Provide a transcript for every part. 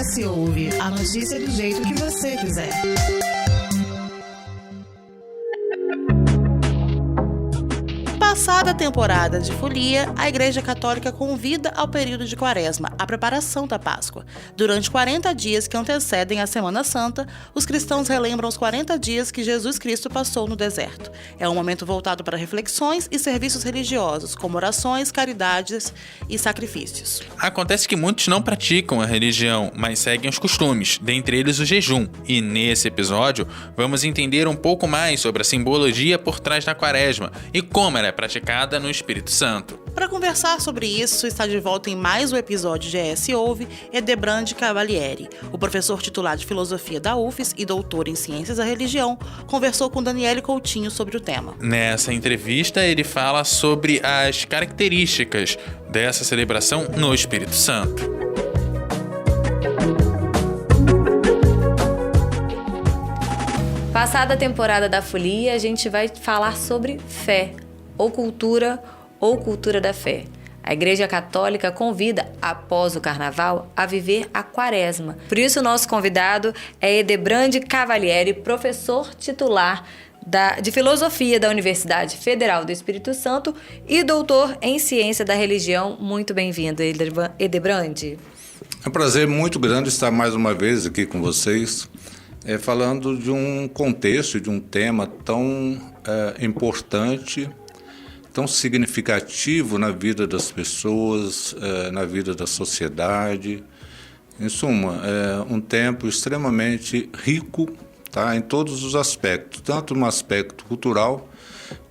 GS Ouve, a notícia do jeito que você quiser. Passada a temporada de folia, a Igreja Católica convida ao período de Quaresma, a preparação da Páscoa. Durante 40 dias que antecedem a Semana Santa, os cristãos relembram os 40 dias que Jesus Cristo passou no deserto. É um momento voltado para reflexões e serviços religiosos, como orações, caridades e sacrifícios. Acontece que muitos não praticam a religião, mas seguem os costumes, dentre eles o jejum. E nesse episódio, vamos entender um pouco mais sobre a simbologia por trás da Quaresma e como ela é praticada no Espírito Santo. Para conversar sobre isso, está de volta em mais um episódio de GS Ouve, Edebrande Cavalieri. O professor titular de Filosofia da UFES e doutor em Ciências da Religião conversou com Daniele Coutinho sobre o tema. Nessa entrevista, ele fala sobre as características dessa celebração no Espírito Santo. Passada a temporada da folia, a gente vai falar sobre fé, ou cultura da fé. A Igreja Católica convida, após o Carnaval, a viver a Quaresma. Por isso, o nosso convidado é Edebrande Cavalieri, professor titular de Filosofia da Universidade Federal do Espírito Santo e doutor em Ciência da Religião. Muito bem-vindo, Edebrande. É um prazer muito grande estar mais uma vez aqui com vocês, falando de um contexto, de um tema tão importante, tão significativo na vida das pessoas, na vida da sociedade. Em suma, é um tempo extremamente rico, tá, em todos os aspectos, tanto no aspecto cultural,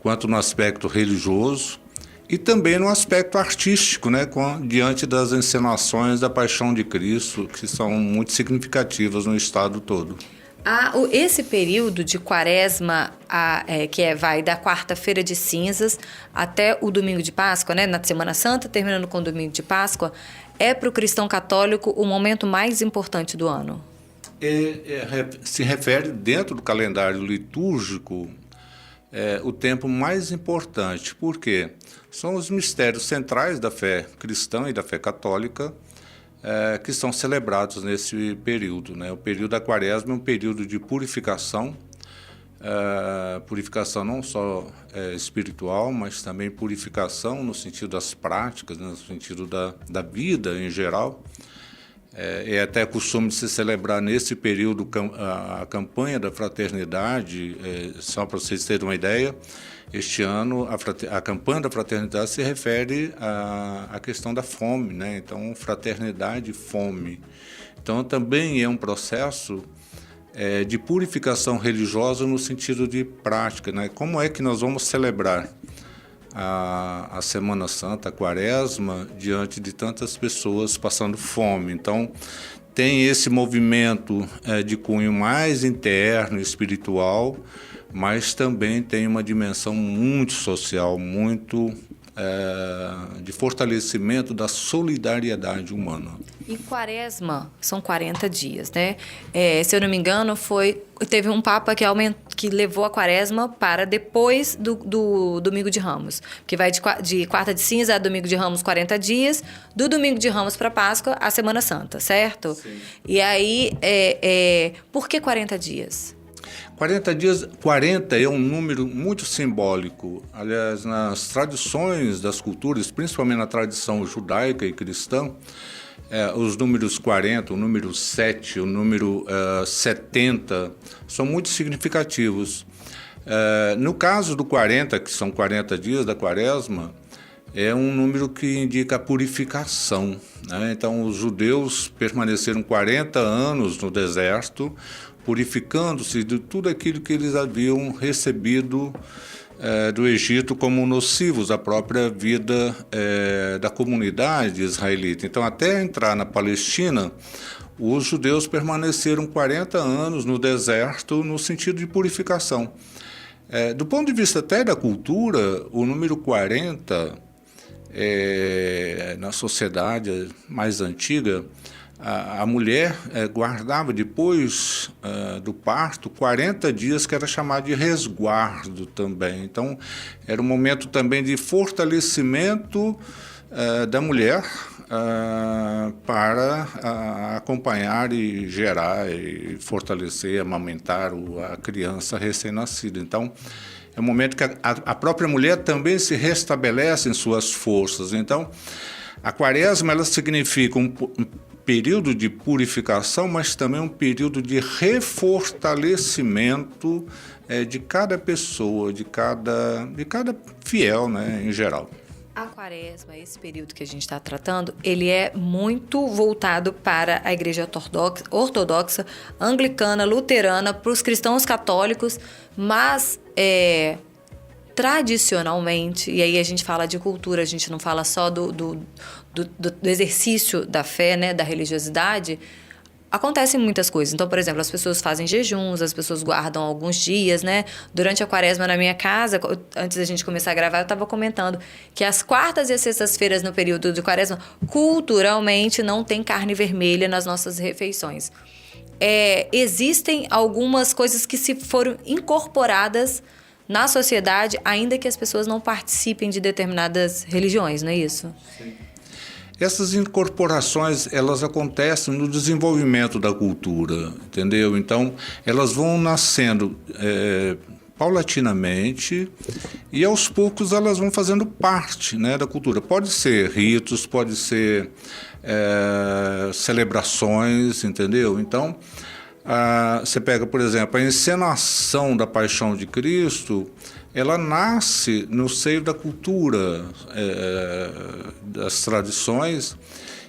quanto no aspecto religioso e também no aspecto artístico, né, diante das encenações da Paixão de Cristo, que são muito significativas no estado todo. Esse período de Quaresma, vai da quarta-feira de cinzas até o domingo de Páscoa, né, na Semana Santa, terminando com o domingo de Páscoa, é para o cristão católico o momento mais importante do ano? Se refere, dentro do calendário litúrgico, o tempo mais importante. Por quê? São os mistérios centrais da fé cristã e da fé católica, que são celebrados nesse período, né? O período da Quaresma é um período de purificação, purificação não só espiritual, mas também purificação no sentido das práticas, né? No sentido da vida em geral. É até costume de se celebrar nesse período a campanha da fraternidade, só para vocês terem uma ideia. Este ano, a campanha da fraternidade se refere à questão da fome, né? Então, fraternidade e fome. Então, também é um processo de purificação religiosa no sentido de prática, né? Como é que nós vamos celebrar a Semana Santa, a Quaresma, diante de tantas pessoas passando fome? Então, tem esse movimento de cunho mais interno, espiritual, mas também tem uma dimensão muito social, muito de fortalecimento da solidariedade humana. E Quaresma são 40 dias, né? Se eu não me engano, teve um Papa que levou a Quaresma para depois do Domingo de Ramos, que vai de quarta de cinza a Domingo de Ramos, 40 dias, do Domingo de Ramos para Páscoa, a Semana Santa, certo? Sim. E aí, por que 40 dias? 40 dias, 40 é um número muito simbólico. Aliás, nas tradições das culturas, principalmente na tradição judaica e cristã, os números 40, o número 7, o número 70 são muito significativos. No caso do 40, que são 40 dias da Quaresma, é um número que indica a purificação, né? Então, os judeus permaneceram 40 anos no deserto, purificando-se de tudo aquilo que eles haviam recebido do Egito como nocivos à própria vida da comunidade israelita. Então, até entrar na Palestina, os judeus permaneceram 40 anos no deserto no sentido de purificação. Do ponto de vista até da cultura, o número 40, na sociedade mais antiga, a mulher guardava depois do parto 40 dias, que era chamado de resguardo também. Então, era um momento também de fortalecimento da mulher para acompanhar e gerar e fortalecer, amamentar a criança recém-nascida. Então, é um momento que a própria mulher também se restabelece em suas forças. Então, a quaresma ela significa um período de purificação, mas também um período de refortalecimento de cada pessoa, de cada fiel, né, em geral. A quaresma, esse período que a gente está tratando, ele é muito voltado para a igreja ortodoxa, anglicana, luterana, para os cristãos católicos, mas tradicionalmente, e aí a gente fala de cultura, a gente não fala só do exercício da fé, né, da religiosidade, acontecem muitas coisas. Então, por exemplo, as pessoas fazem jejuns, as pessoas guardam alguns dias, né? Durante a quaresma na minha casa, antes da gente começar a gravar, eu estava comentando que as quartas e as sextas-feiras no período de quaresma, culturalmente, não tem carne vermelha nas nossas refeições. Existem algumas coisas que se foram incorporadas na sociedade, ainda que as pessoas não participem de determinadas religiões, não é isso? Sim. Essas incorporações, elas acontecem no desenvolvimento da cultura, entendeu? Então, elas vão nascendo paulatinamente e, aos poucos, elas vão fazendo parte, né, da cultura. Pode ser ritos, pode ser celebrações, entendeu? Então, você pega, por exemplo, a encenação da Paixão de Cristo, ela nasce no seio da cultura, das tradições,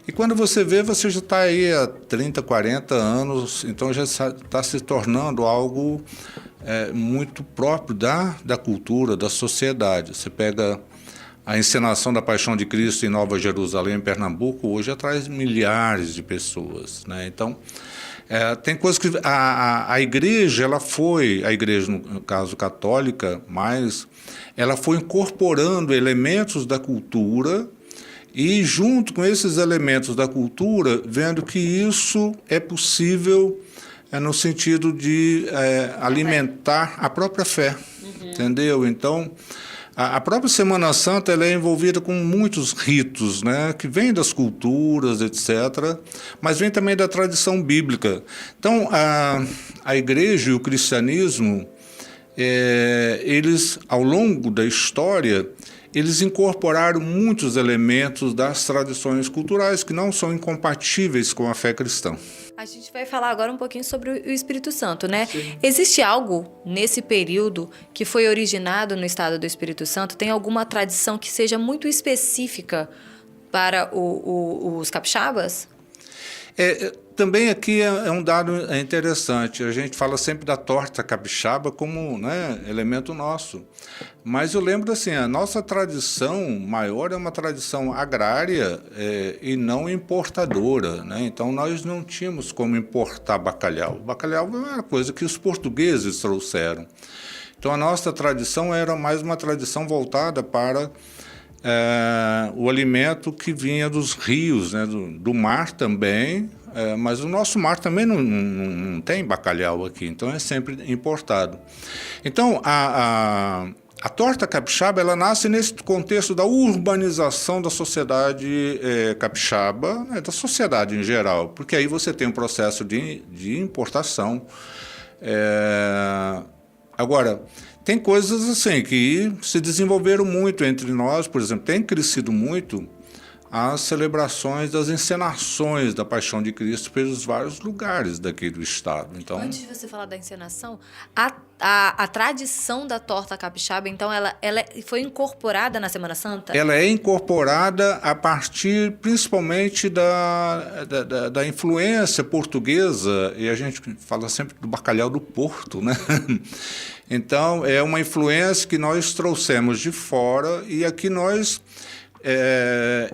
e quando você vê, você já está aí há 30, 40 anos, então já está se tornando algo muito próprio da cultura, da sociedade. Você pega a encenação da Paixão de Cristo em Nova Jerusalém, em Pernambuco, hoje atrai milhares de pessoas, né? Então, tem coisas que a igreja, a igreja no caso católica, mas ela foi incorporando elementos da cultura e junto com esses elementos da cultura, vendo que isso é possível no sentido de alimentar a própria fé, entendeu? Então, a própria Semana Santa ela é envolvida com muitos ritos, né, que vêm das culturas, etc., mas vem também da tradição bíblica. Então, a igreja e o cristianismo, eles, ao longo da história, eles incorporaram muitos elementos das tradições culturais que não são incompatíveis com a fé cristã. A gente vai falar agora um pouquinho sobre o Espírito Santo, né? Sim. Existe algo nesse período que foi originado no estado do Espírito Santo? Tem alguma tradição que seja muito específica para os capixabas? Também aqui é um dado interessante. A gente fala sempre da torta capixaba como, né, elemento nosso. Mas eu lembro assim, a nossa tradição maior é uma tradição agrária e não importadora, né? Então nós não tínhamos como importar bacalhau. O bacalhau é uma coisa que os portugueses trouxeram. Então a nossa tradição era mais uma tradição voltada para o alimento que vinha dos rios, né, do mar também, mas o nosso mar também não tem bacalhau aqui, então é sempre importado. Então, a torta capixaba ela nasce nesse contexto da urbanização da sociedade capixaba, né, da sociedade em geral, porque aí você tem um processo de importação. Agora, tem coisas assim que se desenvolveram muito entre nós, por exemplo, tem crescido muito as celebrações das encenações da Paixão de Cristo pelos vários lugares daqui do estado. Então, antes de você falar da encenação, a tradição da torta capixaba, então, ela foi incorporada na Semana Santa? Ela é incorporada a partir, principalmente, da influência portuguesa, e a gente fala sempre do bacalhau do Porto, né? Então, é uma influência que nós trouxemos de fora e aqui nós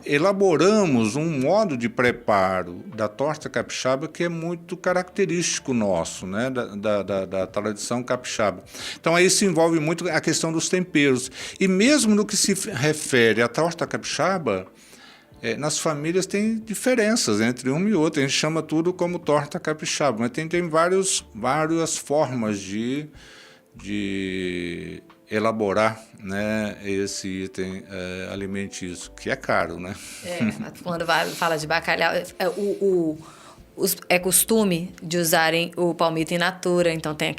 elaboramos um modo de preparo da torta capixaba que é muito característico nosso, né, da tradição capixaba. Então, aí se envolve muito a questão dos temperos. E mesmo no que se refere à torta capixaba, nas famílias tem diferenças entre uma e outra. A gente chama tudo como torta capixaba, mas tem várias formas de elaborar, né, esse item alimentício, que é caro, né? Quando fala de bacalhau, é costume de usarem o palmito in natura, então tem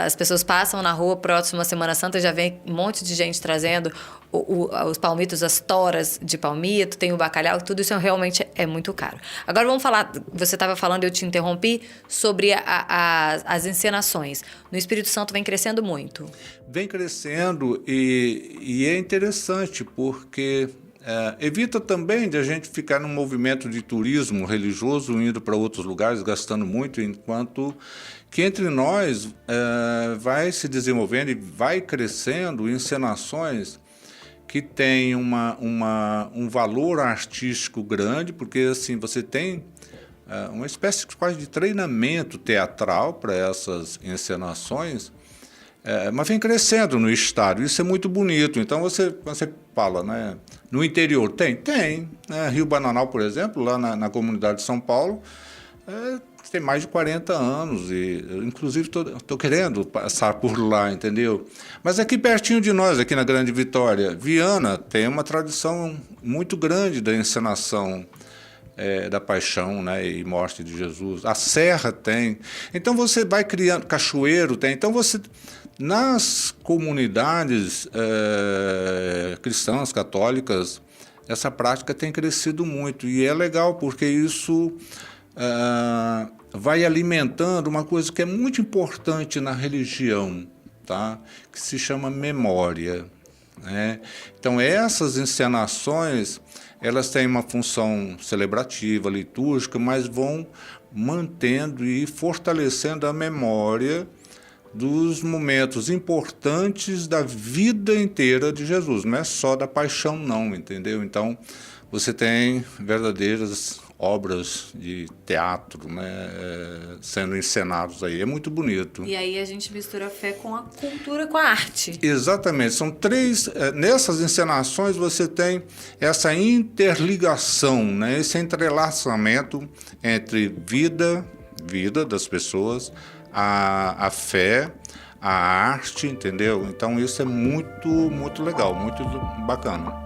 as pessoas passam na rua próximo à Semana Santa, já vem um monte de gente trazendo os palmitos, as toras de palmito, tem o bacalhau, tudo isso realmente é muito caro. Agora vamos falar, você estava falando, eu te interrompi, sobre as encenações. No Espírito Santo vem crescendo muito. Vem crescendo e é interessante porque evita também de a gente ficar num movimento de turismo religioso, indo para outros lugares, gastando muito, enquanto que entre nós vai se desenvolvendo e vai crescendo encenações que têm um valor artístico grande, porque assim você tem uma espécie quase de treinamento teatral para essas encenações, mas vem crescendo no estado, isso é muito bonito. Então você fala, né? No interior tem, né? Rio Bananal, por exemplo, lá na comunidade de São Paulo, tem mais de 40 anos e eu, inclusive, estou querendo passar por lá, entendeu? Mas aqui pertinho de nós, aqui na Grande Vitória, Viana tem uma tradição muito grande da encenação da paixão, né, e morte de Jesus. A Serra tem. Então você vai criando, Cachoeiro tem. Então você, nas comunidades cristãs, católicas, essa prática tem crescido muito. E é legal porque isso vai alimentando uma coisa que é muito importante na religião, tá? Que se chama memória, né? Então essas encenações, elas têm uma função celebrativa, litúrgica, mas vão mantendo e fortalecendo a memória dos momentos importantes da vida inteira de Jesus. Não é só da paixão, não, entendeu? Então, você tem verdadeiras obras de teatro, né, sendo encenados aí. É muito bonito. E aí a gente mistura a fé com a cultura, com a arte. Exatamente. São três... nessas encenações você tem essa interligação, né, esse entrelaçamento entre vida das pessoas, a fé, a arte, entendeu? Então isso é muito, muito legal, muito bacana.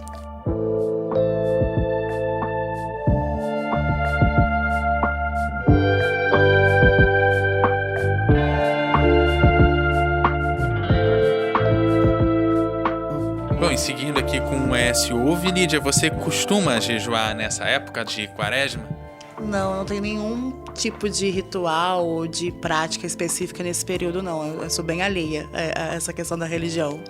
Bom, e seguindo aqui com o S.O.V., Lídia, você costuma jejuar nessa época de quaresma? Não tenho nenhum tipo de ritual ou de prática específica nesse período, não. Eu sou bem alheia a essa questão da religião.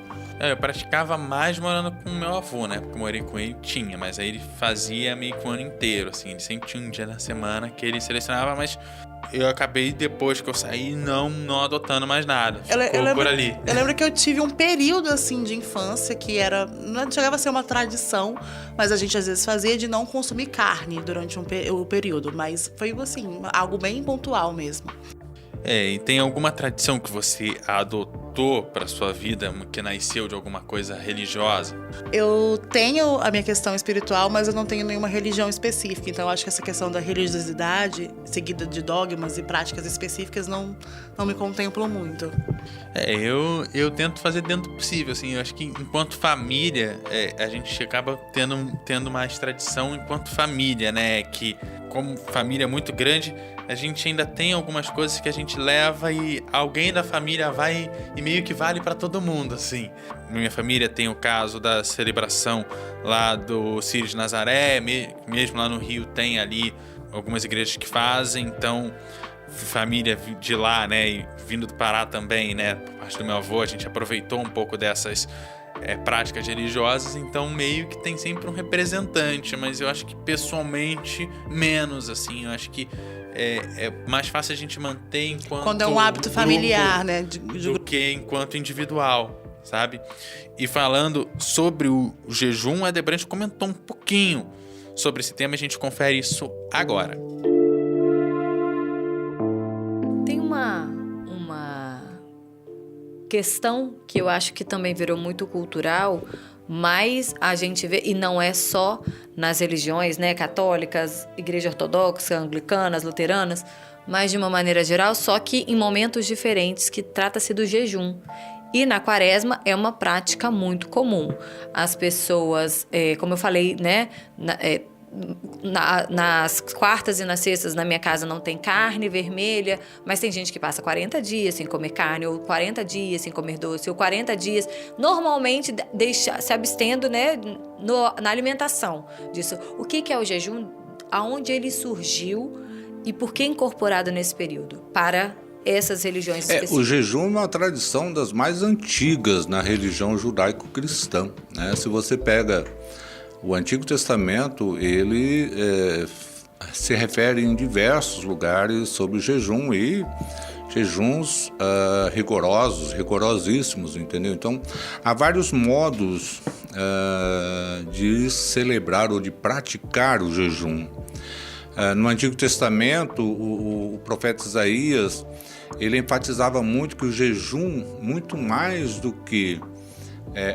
Eu praticava mais morando com o meu avô, né? Porque eu morei com ele, mas aí ele fazia meio que o ano inteiro, assim. Ele sempre tinha um dia na semana que ele selecionava, mas eu acabei, depois que eu saí, não adotando mais nada. Ficou por ali. Eu lembro que eu tive um período, assim, de infância que não chegava a ser uma tradição, mas a gente às vezes fazia de não consumir carne durante o período. Mas foi, assim, algo bem pontual mesmo. E tem alguma tradição que você adotou para sua vida, que nasceu de alguma coisa religiosa? Eu tenho a minha questão espiritual, mas eu não tenho nenhuma religião específica. Então, eu acho que essa questão da religiosidade, seguida de dogmas e práticas específicas, não me contemplam muito. Eu tento fazer dentro do possível, assim. Eu acho que enquanto família, a gente acaba tendo mais tradição enquanto família, né? Que, como família muito grande, a gente ainda tem algumas coisas que a gente leva e alguém da família vai e meio que vale para todo mundo, assim. Minha família tem o caso da celebração lá do Círio de Nazaré, mesmo lá no Rio tem ali algumas igrejas que fazem, então família de lá, né, e vindo do Pará também, né, por parte do meu avô, a gente aproveitou um pouco dessas práticas religiosas, então meio que tem sempre um representante, mas eu acho que pessoalmente menos, assim, eu acho que é mais fácil a gente manter enquanto quando é um hábito familiar, né? Do que enquanto individual, sabe? E falando sobre o jejum, a Debranche comentou um pouquinho sobre esse tema, a gente confere isso agora. Tem uma questão que eu acho que também virou muito cultural, mas a gente vê, e não é só nas religiões, né, católicas, igreja ortodoxa, anglicanas, luteranas, mas de uma maneira geral, só que em momentos diferentes, que trata-se do jejum. E na quaresma é uma prática muito comum. As pessoas, como eu falei, né, nas quartas e nas sextas na minha casa não tem carne vermelha, mas tem gente que passa 40 dias sem comer carne, ou 40 dias sem comer doce, ou 40 dias normalmente se abstendo, né, na alimentação disso. O que é o jejum? Aonde ele surgiu e por que incorporado nesse período para essas religiões específicas? O jejum é uma tradição das mais antigas na religião judaico-cristã, né? Se você pega o Antigo Testamento, ele se refere em diversos lugares sobre jejum e jejuns rigorosíssimos, entendeu? Então, há vários modos de celebrar ou de praticar o jejum. No Antigo Testamento, o profeta Isaías, ele enfatizava muito que o jejum, muito mais do que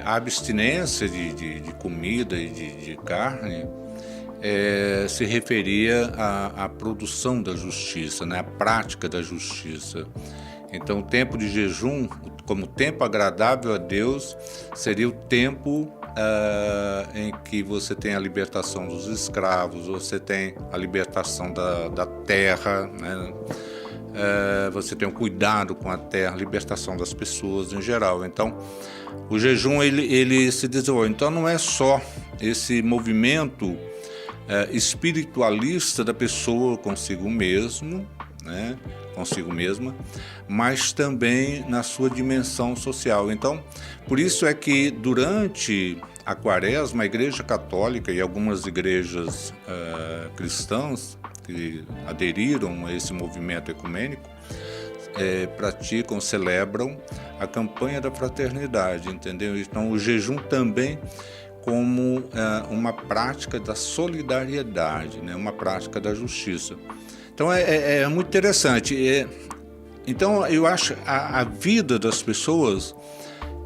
a abstinência de comida e de carne, se referia à produção da justiça, né? À prática da justiça. Então, o tempo de jejum, como tempo agradável a Deus, seria o tempo em que você tem a libertação dos escravos, você tem a libertação da terra, né? Você tem um cuidado com a terra, a libertação das pessoas em geral. Então, o jejum ele se desenvolve. Então, não é só esse movimento espiritualista da pessoa consigo mesmo, né? Consigo mesma, mas também na sua dimensão social. Então, por isso é que durante a quaresma, a Igreja Católica e algumas igrejas cristãs que aderiram a esse movimento ecumênico praticam, celebram a campanha da fraternidade, entendeu? Então, o jejum também como uma prática da solidariedade, né? Uma prática da justiça. Então, é muito interessante. Então, eu acho a vida das pessoas,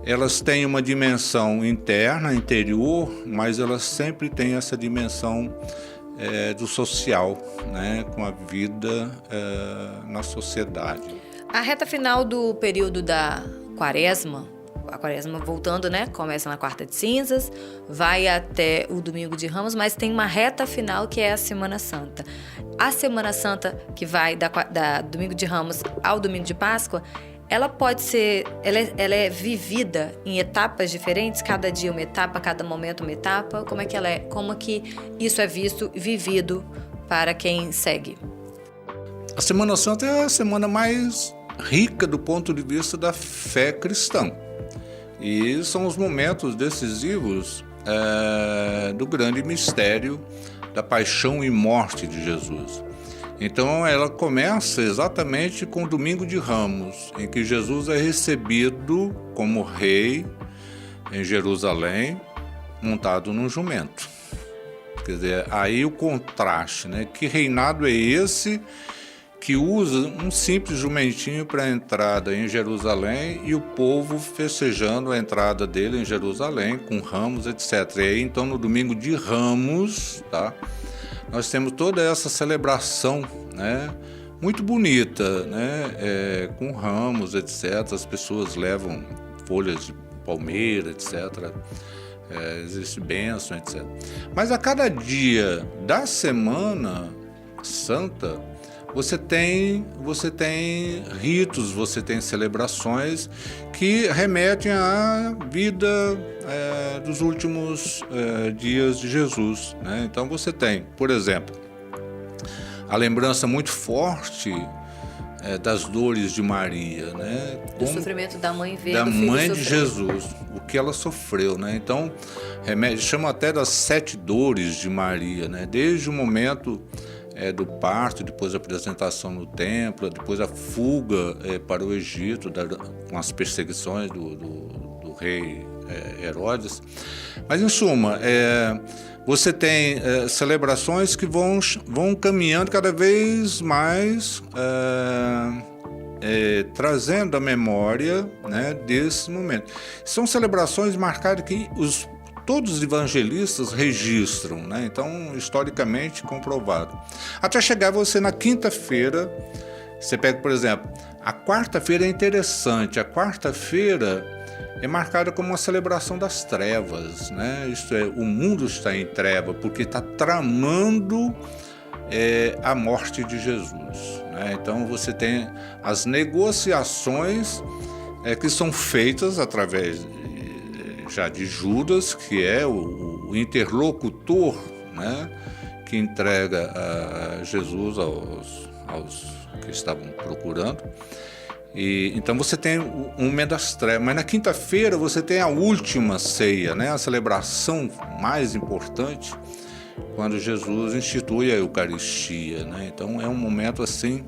elas têm uma dimensão interna, interior, mas elas sempre têm essa dimensão do social, né? Com a vida na sociedade. A reta final do período da quaresma, a quaresma voltando, né? Começa na quarta de cinzas, vai até o domingo de Ramos, mas tem uma reta final que é a Semana Santa. A Semana Santa, que vai da domingo de Ramos ao domingo de Páscoa, ela pode ser, ela é vivida em etapas diferentes, cada dia uma etapa, cada momento uma etapa. Como é que ela é? Como que isso é visto e vivido para quem segue? A Semana Santa é a semana mais rica do ponto de vista da fé cristã. E são os momentos decisivos do grande mistério da paixão e morte de Jesus. Então, ela começa exatamente com o Domingo de Ramos, em que Jesus é recebido como rei em Jerusalém, montado num jumento. Quer dizer, aí o contraste, né? Que reinado é esse que usa um simples jumentinho para a entrada em Jerusalém e o povo festejando a entrada dele em Jerusalém com ramos, etc. E aí, então, no Domingo de Ramos, tá? Nós temos toda essa celebração, né? Muito bonita, né? Com ramos, etc. As pessoas levam folhas de palmeira, etc. Existe bênção, etc. Mas a cada dia da Semana Santa, você tem ritos, você tem celebrações que remetem à vida dos últimos dias de Jesus, né? Então você tem, por exemplo, a lembrança muito forte das dores de Maria, né? Do sofrimento da mãe vendo da o filho mãe de sofrer. Jesus, o que ela sofreu, né? Então, chama até das 7 dores de Maria, né? Desde o momento do parto, depois a apresentação no templo, depois a fuga para o Egito, com as perseguições do rei Herodes. Mas, em suma, você tem celebrações que vão caminhando cada vez mais, trazendo a memória, né, desse momento. São celebrações marcadas que todos os evangelistas registram, né? Então, historicamente comprovado. Até chegar você na quinta-feira, você pega, por exemplo, a quarta-feira é interessante. A quarta-feira é marcada como uma celebração das trevas, né? Isto é, o mundo está em treva porque está tramando a morte de Jesus, né? Então você tem as negociações que são feitas através já de Judas, que é o interlocutor, né? Que entrega a Jesus aos que estavam procurando. E então você tem um momento das trevas, mas na quinta-feira você tem a última ceia, né? A celebração mais importante, quando Jesus institui a Eucaristia, né? Então é um momento assim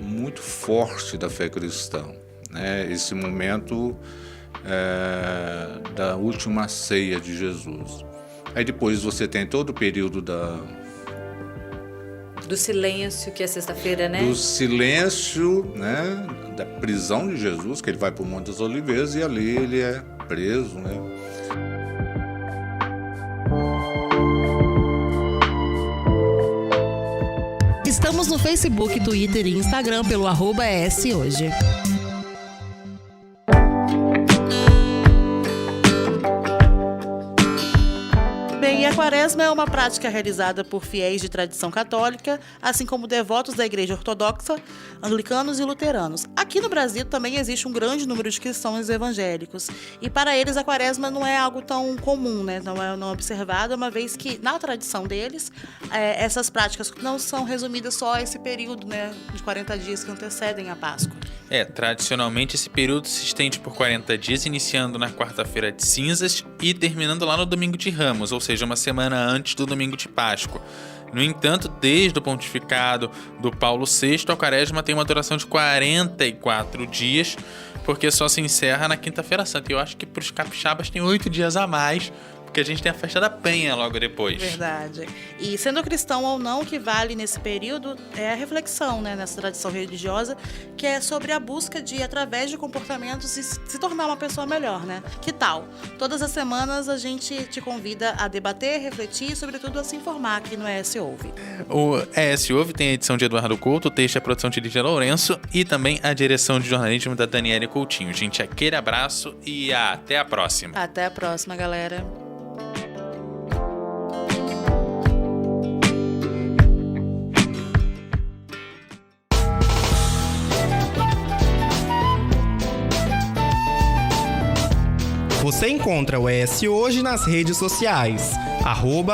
muito forte da fé cristã, né? Esse momento da última ceia de Jesus. Aí depois você tem todo o período do silêncio, que é sexta-feira, né? Do silêncio, né? Da prisão de Jesus, que ele vai para o Monte das Oliveiras e ali ele é preso, né? Estamos no Facebook, Twitter e Instagram pelo @ESHoje. Bem, a Quaresma é uma prática realizada por fiéis de tradição católica, assim como devotos da Igreja Ortodoxa, anglicanos e luteranos. Aqui no Brasil também existe um grande número de cristãos evangélicos, e para eles a Quaresma não é algo tão comum, né? Não é observado, uma vez que na tradição deles essas práticas não são resumidas só a esse período, né, de 40 dias que antecedem a Páscoa. Tradicionalmente esse período se estende por 40 dias, iniciando na quarta-feira de cinzas e terminando lá no domingo de Ramos, ou seja, uma semana antes do domingo de Páscoa. No entanto, desde o pontificado do Paulo VI, a Quaresma tem uma duração de 44 dias, porque só se encerra na quinta-feira santa. Eu acho que para os capixabas tem 8 dias a mais, porque a gente tem a festa da Penha logo depois. Verdade. E sendo cristão ou não, o que vale nesse período é a reflexão, né, nessa tradição religiosa, que é sobre a busca de, através de comportamentos, se tornar uma pessoa melhor, né? Que tal? Todas as semanas a gente te convida a debater, refletir e, sobretudo, a se informar aqui no ES Ouve. O ES Ouve tem a edição de Eduardo Couto, o texto e a produção de Lídia Lourenço e também a direção de jornalismo da Daniele Coutinho. Gente, aquele abraço e até a próxima. Até a próxima, galera. Você encontra o ES Hoje nas redes sociais,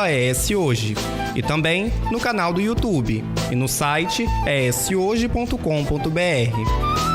@ES Hoje, e também no canal do YouTube e no site eshoje.com.br.